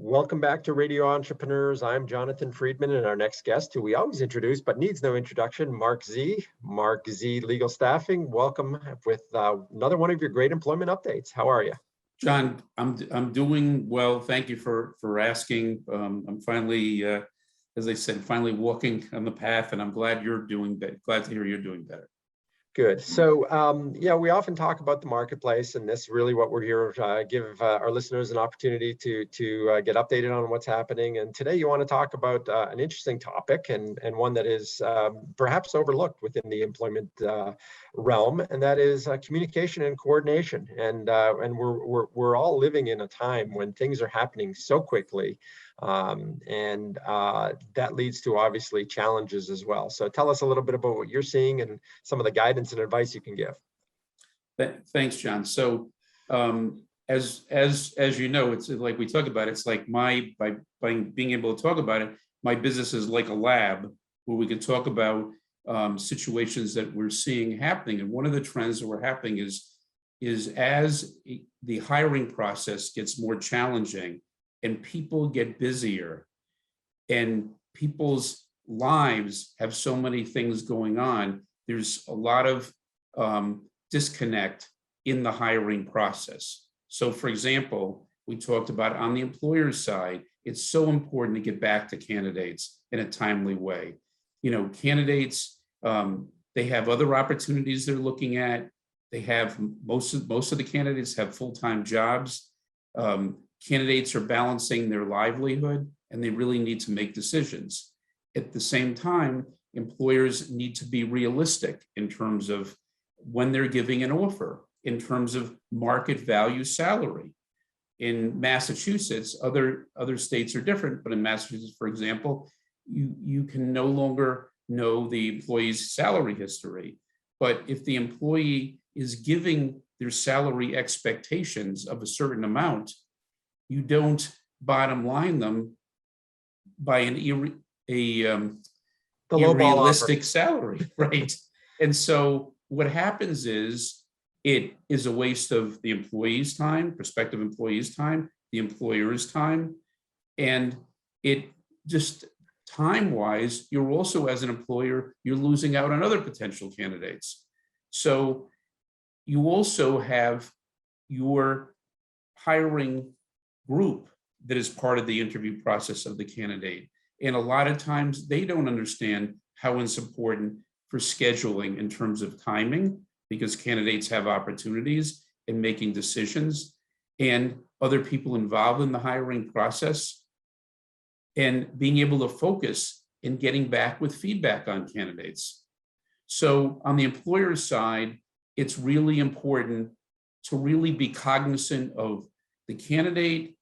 Welcome back to Radio Entrepreneurs. I'm Jonathan Freedman, and our next guest, who we always introduce but needs no introduction, Marc Z. Marc Z Legal Staffing. Welcome with another one of your great employment updates. How are you? John, I'm doing well. Thank you for asking. I'm finally, as I said, finally walking on the path, and I'm glad you're doing better. Glad to hear you're doing better. Good. So, we often talk about the marketplace, and this is really what we're here to give our listeners an opportunity to get updated on what's happening. And today you want to talk about an interesting topic and one that is perhaps overlooked within the employment realm, and that is communication and coordination. And we're all living in a time when things are happening so quickly. That leads to obviously challenges as well. So tell us a little bit about what you're seeing and some of the guidance and advice you can give. Thanks, John. So as you know, it's like we talk about, it's like by being able to talk about it, my business is like a lab where we can talk about situations that we're seeing happening. And one of the trends that were happening is as the hiring process gets more challenging, and people get busier, and people's lives have so many things going on, there's a lot of disconnect in the hiring process. So for example, we talked about on the employer's side, it's so important to get back to candidates in a timely way. You know, candidates, they have other opportunities they're looking at. They have, most of the candidates have full-time jobs. Candidates are balancing their livelihood, and they really need to make decisions. At the same time, employers need to be realistic in terms of when they're giving an offer, in terms of market value salary. In Massachusetts, other states are different, but in Massachusetts, for example, you can no longer know the employee's salary history. But if the employee is giving their salary expectations of a certain amount, you don't bottom line them by an unrealistic salary, right? And so what happens is it is a waste of the employee's time, prospective employee's time, the employer's time, and it just time-wise, you're also, as an employer, you're losing out on other potential candidates. So you also have your hiring group that is part of the interview process of the candidate. And a lot of times they don't understand how it's important for scheduling in terms of timing, because candidates have opportunities in making decisions, and other people involved in the hiring process, and being able to focus in getting back with feedback on candidates. So on the employer side, it's really important to really be cognizant of the candidate,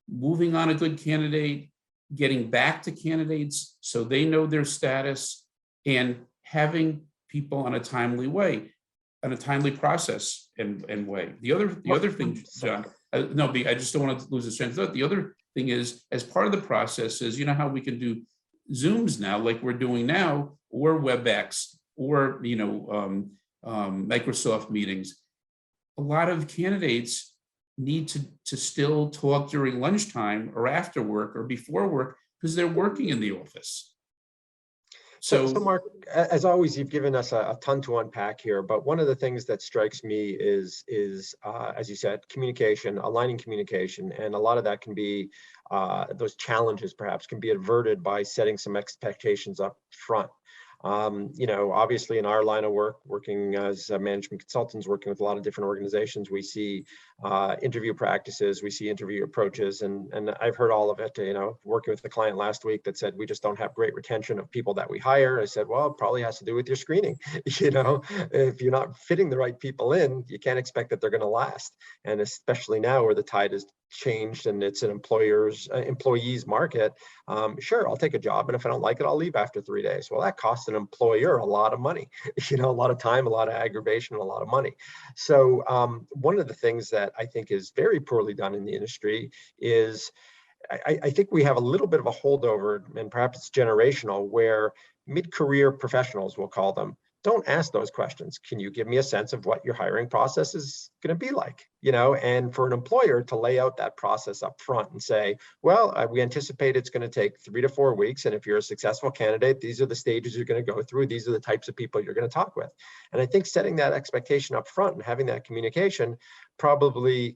moving on a good candidate, getting back to candidates so they know their status, and having people on a timely way, on a timely process and way. The other thing, John, no, I just don't want to lose the strength. The other thing is, as part of the process is, you know how we can do Zooms now, like we're doing now, or WebEx, or Microsoft meetings. A lot of candidates need to still talk during lunchtime or after work or before work because they're working in the office. So Marc, as always, you've given us a ton to unpack here, but one of the things that strikes me is as you said, communication, aligning communication, and a lot of that can be, those challenges perhaps can be averted by setting some expectations up front. Obviously in our line of work, working as management consultants, working with a lot of different organizations, we see interview practices, we see interview approaches, and I've heard all of it. Working with a client last week that said, we just don't have great retention of people that we hire. I said, well, it probably has to do with your screening. If you're not fitting the right people in, you can't expect that they're going to last. And especially now where the tide has changed and it's an employees market, sure, I'll take a job, and if I don't like it, I'll leave after 3 days. Well, that costs an employer a lot of money, a lot of time, a lot of aggravation, a lot of money. So one of the things that I think is very poorly done in the industry is I think we have a little bit of a holdover, and perhaps it's generational, where mid-career professionals, we'll call them, don't ask those questions. Can you give me a sense of what your hiring process is going to be like? You know, and for an employer to lay out that process up front and say, well, we anticipate it's going to take 3 to 4 weeks. And if you're a successful candidate, these are the stages you're going to go through. These are the types of people you're going to talk with. And I think setting that expectation up front and having that communication probably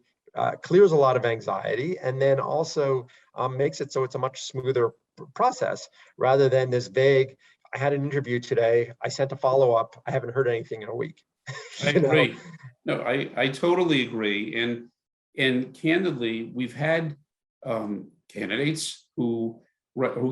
clears a lot of anxiety, and then also makes it so it's a much smoother process rather than this vague, I had an interview today, I sent a follow-up, I haven't heard anything in a week. I agree. No, I totally agree. And candidly, we've had candidates who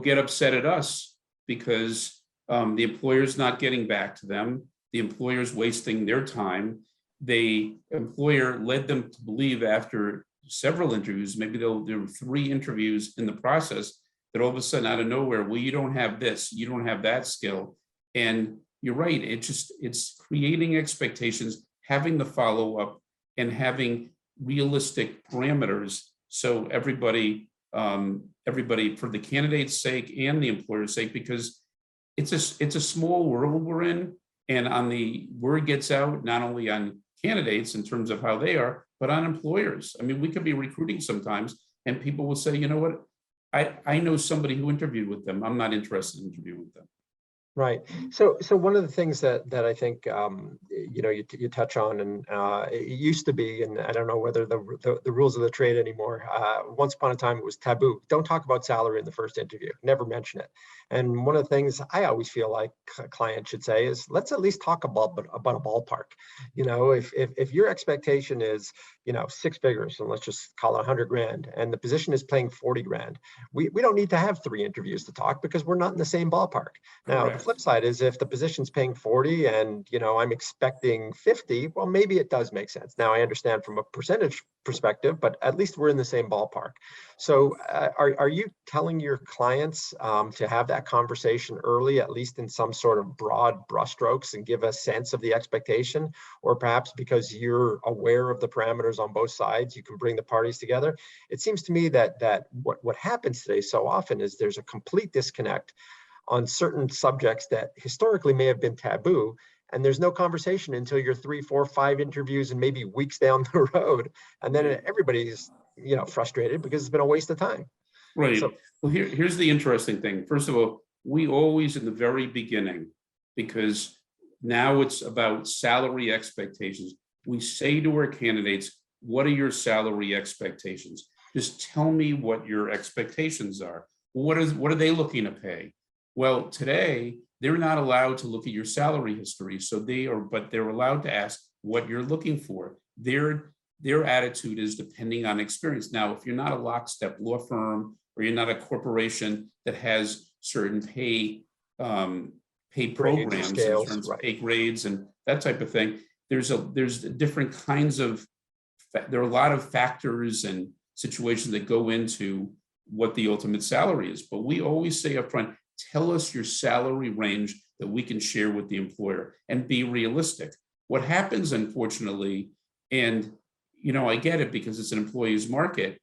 get upset at us because the employer's not getting back to them. The employer's wasting their time. The employer led them to believe after several interviews, maybe there were 3 interviews in the process, that all of a sudden out of nowhere, well, you don't have this, you don't have that skill. And you're right, it's creating expectations, having the follow-up, and having realistic parameters. So everybody, for the candidate's sake and the employer's sake, because it's a small world we're in, and word gets out not only on candidates in terms of how they are, but on employers. I mean, we could be recruiting sometimes and people will say, you know what, I know somebody who interviewed with them. I'm not interested in interviewing with them. Right. So one of the things that I think you touch on, and it used to be, and I don't know whether the rules of the trade anymore. Once upon a time, it was taboo. Don't talk about salary in the first interview. Never mention it. And one of the things I always feel like a client should say is, let's at least talk about a ballpark. You know, if your expectation is 6 figures, and let's just call it 100 grand, and the position is paying 40 grand, we don't need to have 3 interviews to talk because we're not in the same ballpark. Now, Correct. The flip side is if the position's paying 40 and I'm expecting 50, well, maybe it does make sense. Now I understand from a percentage perspective, but at least we're in the same ballpark. So are you telling your clients to have that conversation early, at least in some sort of broad brushstrokes, and give a sense of the expectation? Or perhaps because you're aware of the parameters on both sides, you can bring the parties together? It seems to me that what happens today so often is there's a complete disconnect on certain subjects that historically may have been taboo, and there's no conversation until you're 3, 4, 5 interviews and maybe weeks down the road, and then everybody's frustrated because it's been a waste of time. Right. So, well, here's the interesting thing. First of all, we always in the very beginning, because now it's about salary expectations, we say to our candidates, what are your salary expectations? Just tell me what your expectations are. What are they looking to pay? Well, today, they're not allowed to look at your salary history. So but they're allowed to ask what you're looking for. Their attitude is depending on experience. Now, if you're not a lockstep law firm, or you're not a corporation that has certain pay programs in terms of pay grades and that type of thing, there's different kinds of, there are a lot of factors and situations that go into what the ultimate salary is. But we always say up front, tell us your salary range that we can share with the employer, and be realistic. What happens, unfortunately, and I get it because it's an employee's market,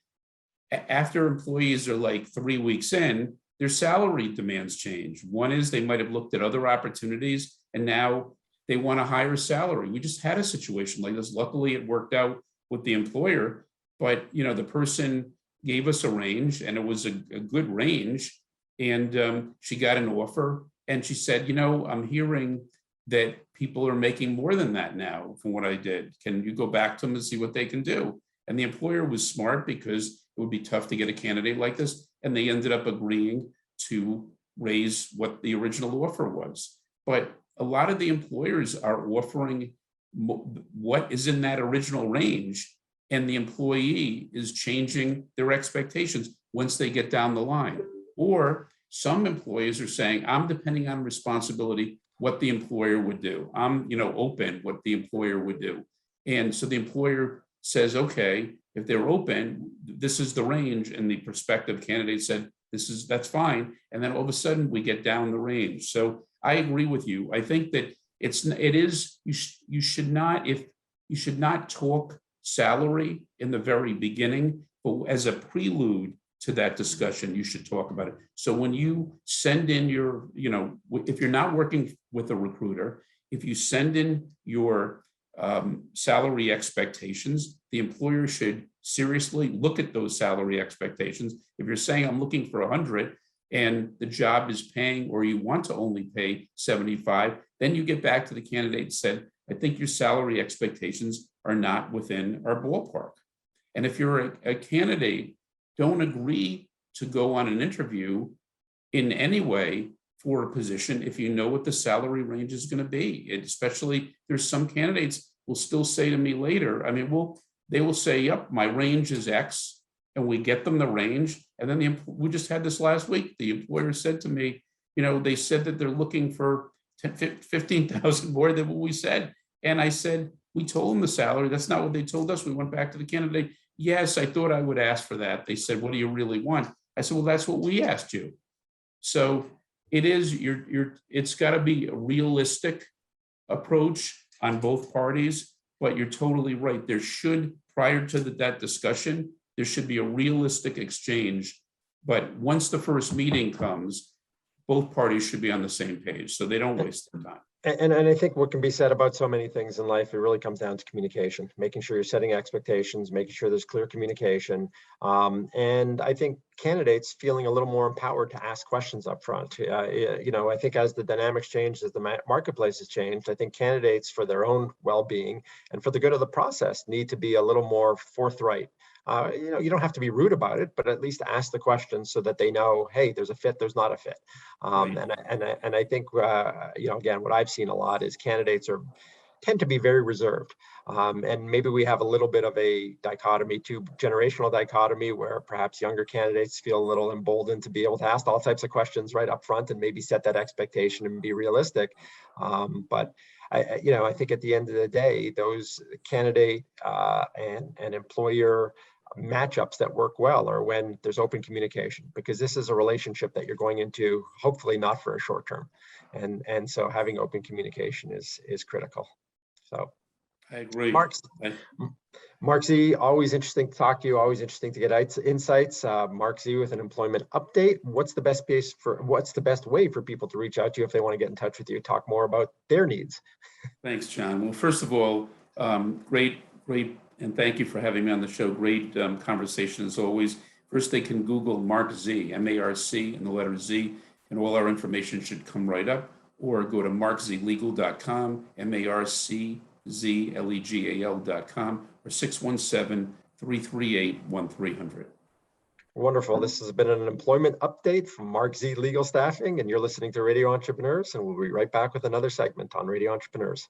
after employees are like 3 weeks in, their salary demands change. One is they might have looked at other opportunities and now they want a higher salary. We just had a situation like this. Luckily, it worked out with the employer, but the person gave us a range, and it was a good range. And she got an offer, and she said, I'm hearing that people are making more than that now from what I did. Can you go back to them and see what they can do? And the employer was smart, because it would be tough to get a candidate like this. And they ended up agreeing to raise what the original offer was. But a lot of the employers are offering what is in that original range, and the employee is changing their expectations once they get down the line. Or some employees are saying, I'm depending on responsibility, what the employer would do. I'm, open what the employer would do. And so the employer says, okay, if they're open, this is the range. And the prospective candidate said, that's fine. And then all of a sudden we get down the range. So I agree with you. I think that you should not talk salary in the very beginning, but as a prelude to that discussion, you should talk about it. So when you send in your, if you're not working with a recruiter if you send in your salary expectations, the employer should seriously look at those salary expectations. If you're saying I'm looking for 100 and the job is paying, or you want to only pay 75, then you get back to the candidate and said, I think your salary expectations are not within our ballpark. And if you're a candidate, don't agree to go on an interview in any way for a position if you know what the salary range is going to be. Especially, there's some candidates will still say to me later, I mean, they will say, yep, my range is X, and we get them the range. And then we just had this last week. The employer said to me, they said that they're looking for 15,000 more than what we said. And I said, we told them the salary. That's not what they told us. We went back to the candidate. Yes, I thought I would ask for that. They said, what do you really want? I said, well, that's what we asked you. So it's got to be a realistic approach on both parties, but you're totally right. There should, prior to that discussion, there should be a realistic exchange. But once the first meeting comes, both parties should be on the same page so they don't waste their time. And I think what can be said about so many things in life, it really comes down to communication, making sure you're setting expectations, making sure there's clear communication. And I think candidates feeling a little more empowered to ask questions up front. I think as the dynamics change, as the marketplace has changed, I think candidates, for their own well-being and for the good of the process, need to be a little more forthright. You don't have to be rude about it, but at least ask the questions so that they know, hey, there's a fit, there's not a fit. Right. And I think, again, what I've seen a lot is candidates tend to be very reserved. And maybe we have a little bit of a dichotomy, generational dichotomy, where perhaps younger candidates feel a little emboldened to be able to ask all types of questions right up front and maybe set that expectation and be realistic. But I think at the end of the day, those candidate and employer matchups that work well are when there's open communication, because this is a relationship that you're going into, hopefully not for a short term. And so having open communication is critical. So I agree. Marc Z, always interesting to talk to you, always interesting to get insights. Marc Z with an employment update. What's the best way for people to reach out to you if they want to get in touch with you, talk more about their needs? Thanks, John. Well, first of all, great, and thank you for having me on the show. Great conversation as always. First, they can Google Marc Z, M-A-R-C, and the letter Z, and all our information should come right up. Or go to marczlegal.com, MARCZLEGAL.com, or 617-338-1300. Wonderful. This has been an employment update from Marc Z Legal Staffing, and you're listening to Radio Entrepreneurs, and we'll be right back with another segment on Radio Entrepreneurs.